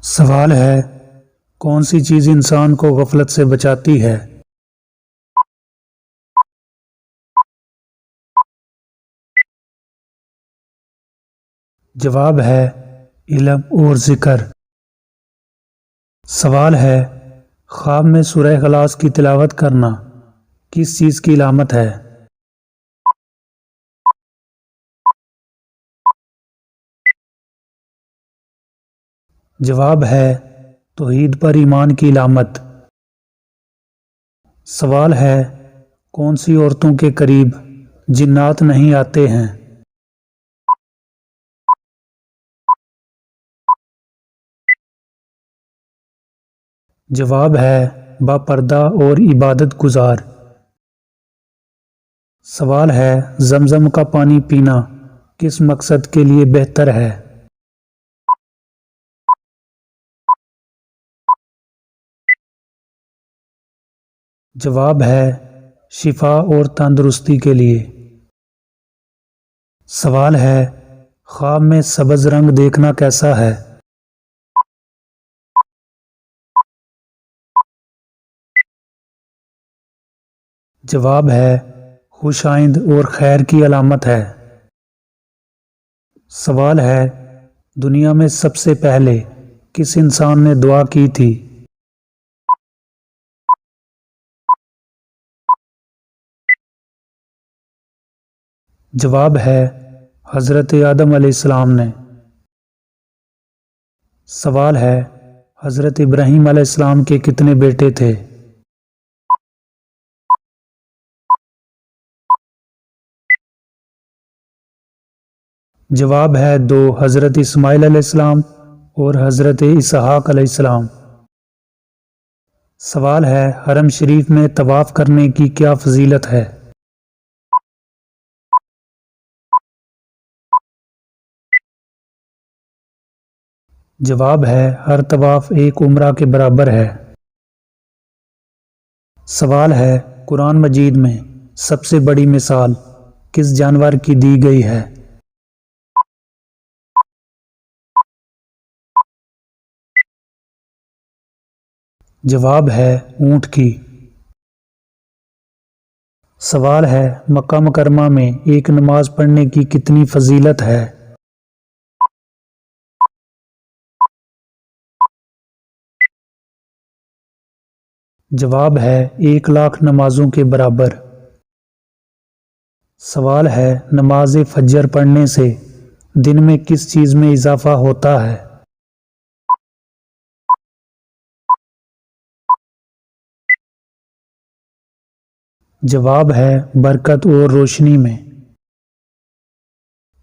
سوال ہے، کون سی چیز انسان کو غفلت سے بچاتی ہے؟ جواب ہے علم اور ذکر۔ سوال ہے، خواب میں سورہ اخلاص کی تلاوت کرنا کس چیز کی علامت ہے؟ جواب ہے توحید پر ایمان کی علامت۔ سوال ہے، کون سی عورتوں کے قریب جنات نہیں آتے ہیں؟ جواب ہے باپردہ اور عبادت گزار۔ سوال ہے، زمزم کا پانی پینا کس مقصد کے لیے بہتر ہے؟ جواب ہے شفا اور تندرستی کے لیے۔ سوال ہے، خواب میں سبز رنگ دیکھنا کیسا ہے؟ جواب ہے خوش آئند اور خیر کی علامت ہے۔ سوال ہے، دنیا میں سب سے پہلے کس انسان نے دعا کی تھی؟ جواب ہے حضرت آدم علیہ السلام نے۔ سوال ہے، حضرت ابراہیم علیہ السلام کے کتنے بیٹے تھے؟ جواب ہے دو، حضرت اسماعیل علیہ السلام اور حضرت اسحاق علیہ السلام۔ سوال ہے، حرم شریف میں طواف کرنے کی کیا فضیلت ہے؟ جواب ہے ہر طواف ایک عمرہ کے برابر ہے۔ سوال ہے، قرآن مجید میں سب سے بڑی مثال کس جانور کی دی گئی ہے؟ جواب ہے اونٹ کی۔ سوال ہے، مکہ مکرمہ میں ایک نماز پڑھنے کی کتنی فضیلت ہے؟ جواب ہے 1,00,000 نمازوں کے برابر۔ سوال ہے، نماز فجر پڑھنے سے دن میں کس چیز میں اضافہ ہوتا ہے؟ جواب ہے برکت اور روشنی میں۔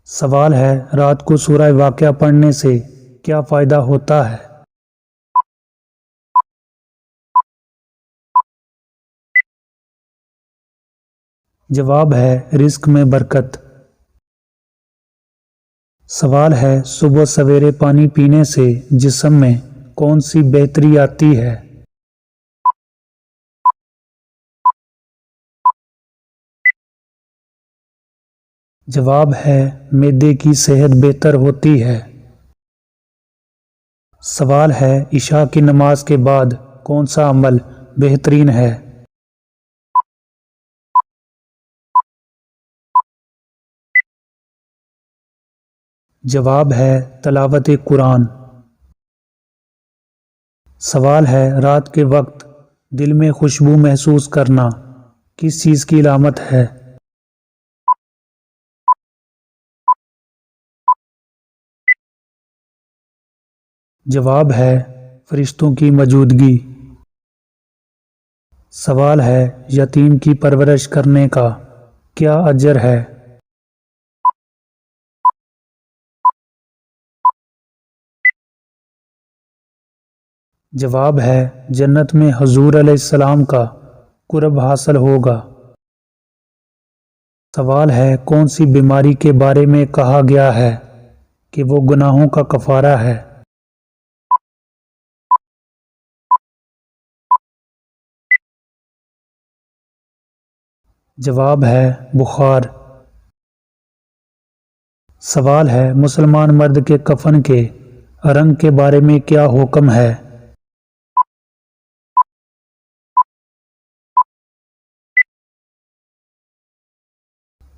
سوال ہے، رات کو سورہ واقعہ پڑھنے سے کیا فائدہ ہوتا ہے؟ جواب ہے رزق میں برکت۔ سوال ہے، صبح سویرے پانی پینے سے جسم میں کون سی بہتری آتی ہے؟ جواب ہے معدے کی صحت بہتر ہوتی ہے۔ سوال ہے، عشاء کی نماز کے بعد کون سا عمل بہترین ہے؟ جواب ہے تلاوت قرآن۔ سوال ہے، رات کے وقت دل میں خوشبو محسوس کرنا کس چیز کی علامت ہے؟ جواب ہے فرشتوں کی موجودگی۔ سوال ہے، یتیم کی پرورش کرنے کا کیا اجر ہے؟ جواب ہے جنت میں حضور علیہ السلام کا قرب حاصل ہوگا۔ سوال ہے، کون سی بیماری کے بارے میں کہا گیا ہے کہ وہ گناہوں کا کفارہ ہے؟ جواب ہے بخار۔ سوال ہے، مسلمان مرد کے کفن کے رنگ کے بارے میں کیا حکم ہے؟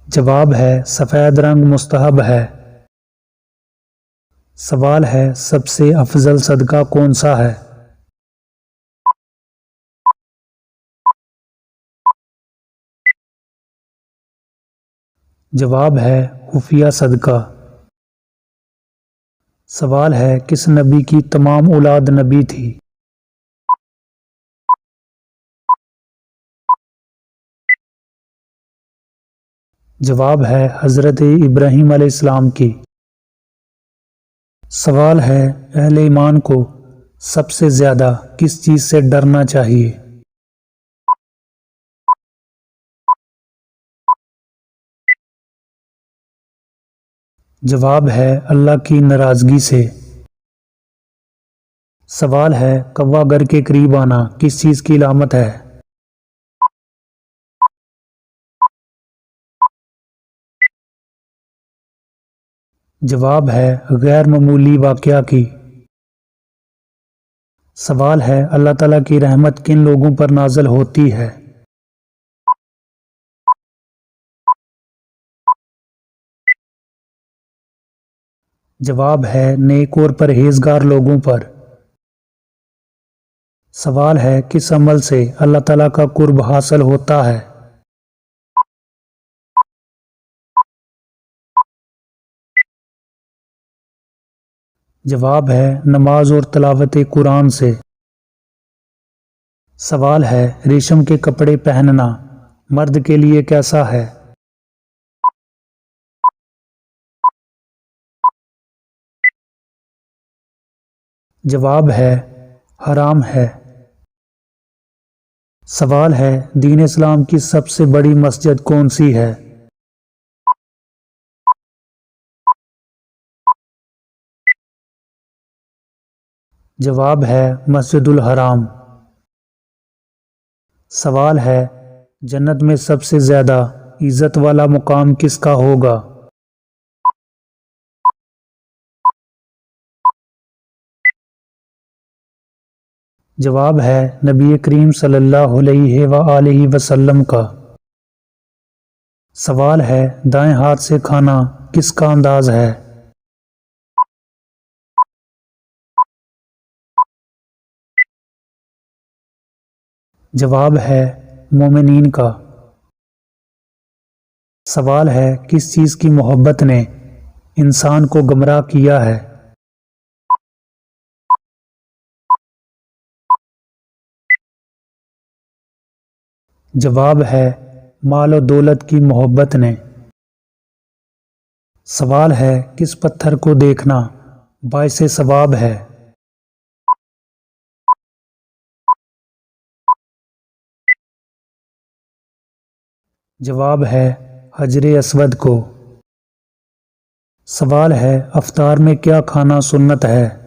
جواب ہے سفید رنگ مستحب ہے۔ سوال ہے سب سے افضل صدقہ کون سا ہے؟ جواب ہے خفیہ صدقہ۔ سوال ہے کس نبی کی تمام اولاد نبی تھی؟ جواب ہے حضرت ابراہیم علیہ السلام کی۔ سوال ہے اہل ایمان کو سب سے زیادہ کس چیز سے ڈرنا چاہیے؟ جواب ہے اللہ کی ناراضگی سے۔ سوال ہے کوا گھر کے قریب آنا کس چیز کی علامت ہے؟ جواب ہے غیر معمولی واقعہ کی۔ سوال ہے اللہ تعالیٰ کی رحمت کن لوگوں پر نازل ہوتی ہے؟ جواب ہے نیک اور پرہیزگار لوگوں پر۔ سوال ہے کس عمل سے اللہ تعالیٰ کا قرب حاصل ہوتا ہے؟ جواب ہے نماز اور تلاوت قرآن سے۔ سوال ہے ریشم کے کپڑے پہننا مرد کے لیے کیسا ہے؟ جواب ہے حرام ہے۔ سوال ہے دین اسلام کی سب سے بڑی مسجد کون سی ہے؟ جواب ہے مسجد الحرام۔ سوال ہے جنت میں سب سے زیادہ عزت والا مقام کس کا ہوگا؟ جواب ہے نبی کریم صلی اللہ علیہ وآلہ وسلم کا۔ سوال ہے دائیں ہاتھ سے کھانا کس کا انداز ہے؟ جواب ہے مومنین کا۔ سوال ہے کس چیز کی محبت نے انسان کو گمراہ کیا ہے؟ جواب ہے مال و دولت کی محبت نے۔ سوال ہے کس پتھر کو دیکھنا باعث ثواب ہے؟ جواب ہے حجر اسود کو۔ سوال ہے افطار میں کیا کھانا سنت ہے؟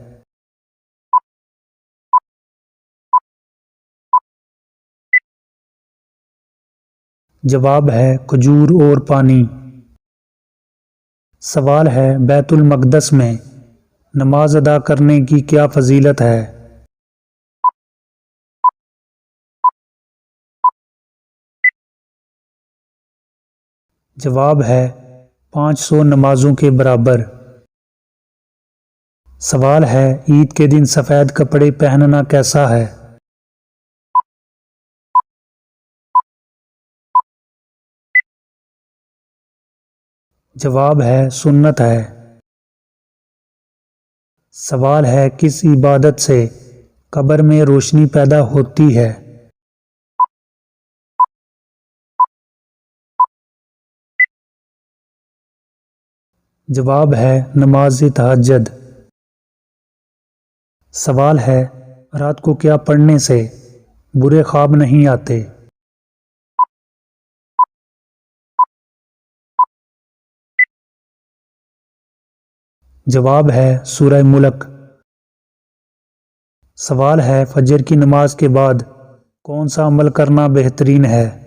جواب ہے کھجور اور پانی۔ سوال ہے بیت المقدس میں نماز ادا کرنے کی کیا فضیلت ہے؟ جواب ہے 500 نمازوں کے برابر۔ سوال ہے عید کے دن سفید کپڑے پہننا کیسا ہے؟ جواب ہے سنت ہے۔ سوال ہے کس عبادت سے قبر میں روشنی پیدا ہوتی ہے؟ جواب ہے نماز تہجد۔ سوال ہے رات کو کیا پڑھنے سے برے خواب نہیں آتے؟ جواب ہے سورہ ملک۔ سوال ہے فجر کی نماز کے بعد کون سا عمل کرنا بہترین ہے؟